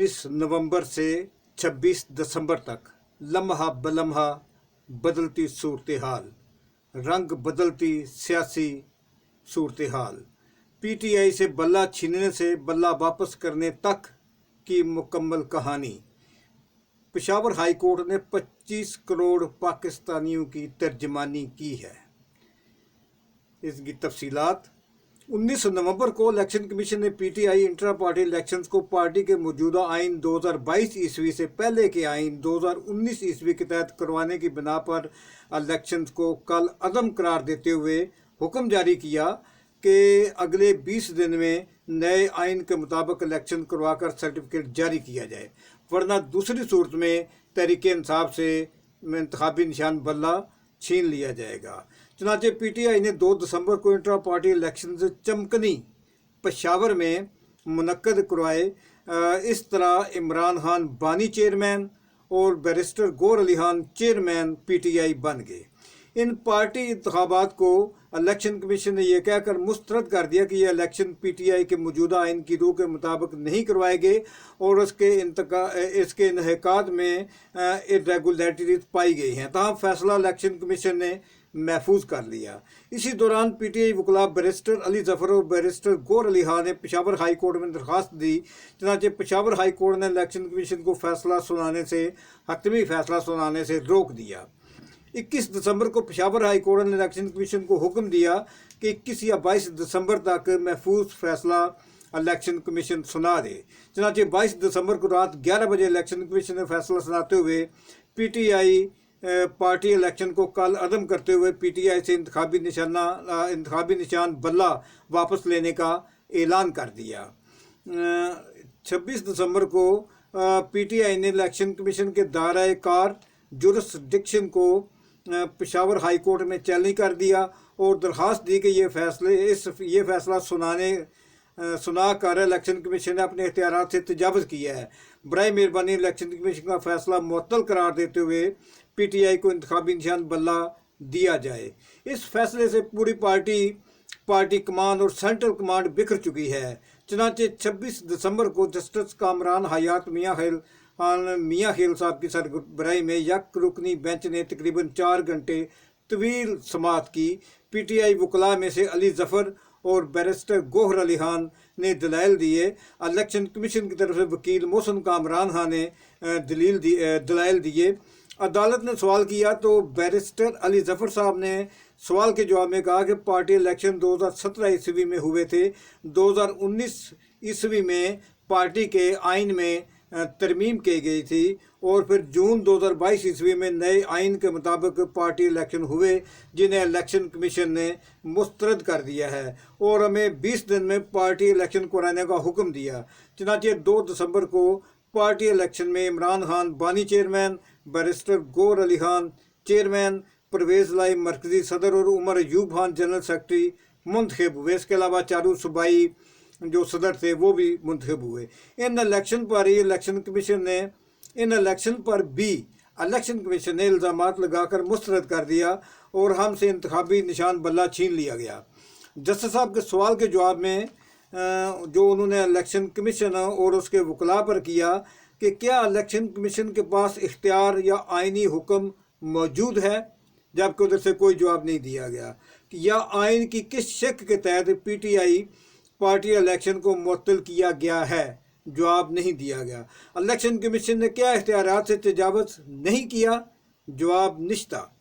19 नवंबर से 26 दिसंबर तक लम्हा बलम्हा बदलती सूरत हाल, रंग बदलती सियासी सूरत हाल, पीटीआई से बल्ला छीनने से बल्ला वापस करने तक की मुकम्मल कहानी। पेशावर हाई कोर्ट ने 25 करोड़ पाकिस्तानियों की तर्जमानी की है। इसकी तफसीलात। 19 नवंबर को इलेक्शन कमीशन ने पीटीआई इंट्रा पार्टी इलेक्शंस को पार्टी के मौजूदा आइन 2022 ईस्वी से पहले के आइन 2019 ईस्वी के तहत करवाने की बिना पर इलेक्शंस को कल अदम करार देते हुए हुक्म जारी किया कि अगले 20 दिन में नए आइन के मुताबिक इलेक्शन करवाकर सर्टिफिकेट जारी किया जाए, वरना दूसरी सूरत में तहरीक इंसाफ से इंतखाबी निशान बल्ला छीन लिया जाएगा। चुनांचे पीटीआई ने 2 दिसंबर को इंट्रा पार्टी इलेक्शन चमकनी पेशावर में मुनक्कद करवाए। इस तरह इमरान खान बानी चेयरमैन और barrister Gohar Ali Khan chairman PTI बन गए। इन पार्टी इंतखाबात को इलेक्शन कमीशन ने यह कहकर मुस्तरद कर दिया कि यह इलेक्शन पीटीआई के मौजूदा आइन की रूह के मुताबिक नहीं करवाए गए और इसके इन्हेकात में इरेगुलरिटीज पाई गई हैं। तमाम फैसला इलेक्शन कमीशन ने महफूज कर लिया। इसी दौरान पीटीआई वकला बैरिस्टर अली जफर और बैरिस्टर गौहर अली खान ने पेशावर हाई कोर्ट में दरख्वास्त दी। चुनांचे पेशावर हाई कोर्ट ने इलेक्शन कमीशन को हतमी फैसला सुनाने से रोक दिया। 21 दिसंबर को पेशावर हाई कोर्ट ने इलेक्शन कमीशन को हुक्म दिया कि 21 या 22 दिसंबर तक महफूज फैसला इलेक्शन कमीशन सुना दे। चुनांचे 22 दिसंबर को रात 11 बजे इलेक्शन कमीशन ने फैसला सुनाते हुए पीटीआई पार्टी इलेक्शन को कल अदम करते हुए पीटीआई से इंतखाबी निशान बल्ला वापस लेने का ऐलान कर दिया। 26 दिसंबर को पीटीआई ने इलेक्शन कमीशन के दायरा कार जुरिस्डिक्शन को पेशावर हाई कोर्ट में चैलेंज कर दिया और दरख्वास्त दी कि ये फैसला सुना कर इलेक्शन कमीशन ने अपने इख्तियारात से तजावज़ किया है। बराए मेहरबानी इलेक्शन कमीशन का फैसला मुअत्तल करार देते हुए पीटीआई को इंतखाबी निशान बल्ला दिया जाए। इस फैसले से पूरी पार्टी कमान और सेंट्रल कमांड बिखर चुकी है। चुनांचे 26 दिसंबर को जस्टिस कामरान हयात मियाँ खेल साहब की सरबराही में यक रुकनी बेंच ने तकरीबन 4 घंटे तवील समाअत की। पीटीआई वकला में से अली जफर और बैरिस्टर गौहर अली खान ने दलाइल दिए। इलेक्शन कमीशन की तरफ से वकील मोहसिन कामरान खान ने दलाइल दिए। अदालत ने सवाल किया तो बैरिस्टर अली जफर साहब ने सवाल के जवाब में कहा कि पार्टी इलेक्शन 2017 ईस्वी में हुए थे। 2019 ईस्वी में पार्टी के आइन में तरमीम की गई थी और फिर जून 2022 ईस्वी में नए आइन के मुताबिक पार्टी इलेक्शन हुए, जिन्हें इलेक्शन कमीशन ने मुस्तरद कर दिया है और हमें 20 दिन में पार्टी इलेक्शन कराने का हुक्म दिया। चुनांचे 2 दिसंबर को पार्टी इलेक्शन में इमरान खान बानी chairman, barrister Gohar Ali Khan chairman, Parvez Elahi मरकजी सदर और उमर अयूब खान जनरल सेक्रेटरी मुंतखब हुए। इसके अलावा चारू सूबाई जो सदर थे वो भी मुंतखब हुए। इन इलेक्शन पर भी इलेक्शन कमीशन ने इल्ज़ामात लगाकर मुस्तरद कर दिया और हमसे इंतखाबी निशान बल्ला छीन लिया गया। जस्टिस साहब के सवाल के जवाब में जो उन्होंने इलेक्शन कमीशन और उसके वकला पर किया कि क्या इलेक्शन कमीशन के पास इख्तियार या आइनी हुक्म मौजूद है, जबकि उधर से कोई जवाब नहीं दिया गया कि या आइन की किस शक के तहत पीटीआई पार्टी इलेक्शन को मुअत्तल किया गया है, जवाब नहीं दिया गया। इलेक्शन कमीशन ने क्या इख्तियारात से तजावज़ नहीं किया, जवाब निश्ता।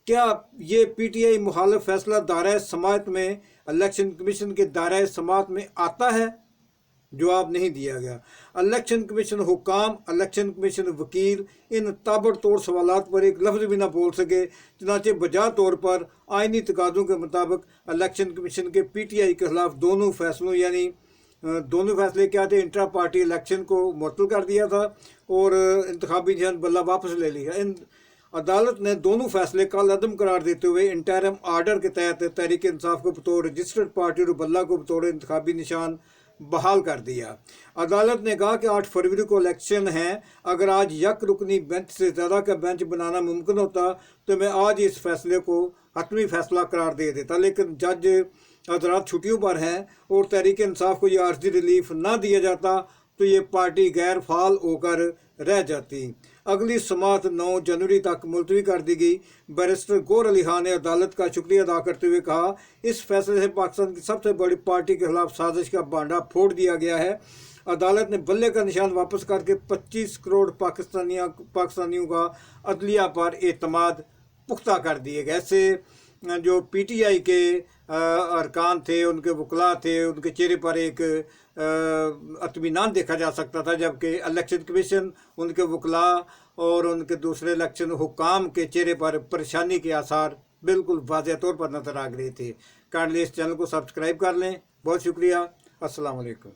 क्या ये पीटीआई मुखालिफ फैसला दायरा समाअत में इलेक्शन कमीशन के दायरा समाअत में आता है, जवाब नहीं दिया गया। इलेक्शन कमीशन हुकाम, इलेक्शन कमीशन वकील इन ताबड़तोड़ सवालात पर एक लफ्ज़ भी ना बोल सके। चुनांचे बजा तौर पर आइनी तकाज़ों के मुताबिक इलेक्शन कमीशन के पीटीआई के खिलाफ दोनों फैसले क्या थे, इंट्रा पार्टी इलेक्शन को मुअत्तल कर दिया था और इंतखाबी निशान बल्ला वापस ले लिया। अदालत ने दोनों फैसले कल अदम करार देते हुए इंटरिम आर्डर के तहत तहरीक इंसाफ को बतौर रजिस्टर्ड पार्टी और बल्ला को बतौर इंतखाबी निशान बहाल कर दिया। अदालत ने कहा कि 8 फरवरी को इलेक्शन है। अगर आज यक रुकनी बेंच से ज़्यादा का बेंच बनाना मुमकिन होता तो मैं आज इस फैसले को हतमी फैसला करार दे देता, लेकिन जज हजरात छुट्टियों पर हैं और तहरीक इंसाफ को यह आर्जी रिलीफ ना दिया जाता, तो ये पार्टी गैर फाल होकर रह जाती। अगली समाअत 9 जनवरी तक मुलतवी कर दी गई। बैरिस्टर गौहर अली खान ने अदालत का शुक्रिया अदा करते हुए कहा, इस फैसले से पाकिस्तान की सबसे बड़ी पार्टी के खिलाफ साजिश का भांडा फोड़ दिया गया है। अदालत ने बल्ले का निशान वापस करके 25 करोड़ पाकिस्तानियों का अदलिया पर एतमाद पुख्ता कर दिए गए। ऐसे जो पीटीआई के अरकान थे, उनके वकला थे, उनके चेहरे पर एक इत्मीनान देखा जा सकता था, जबकि इलेक्शन कमीशन, उनके वकला और उनके दूसरे इलेक्शन हुकाम के चेहरे पर परेशानी के आसार बिल्कुल वाज़ेह तौर पर नजर आ रहे थे। काइंडली इस चैनल को सब्सक्राइब कर लें। बहुत शुक्रिया। अस्सलाम वालेकुम।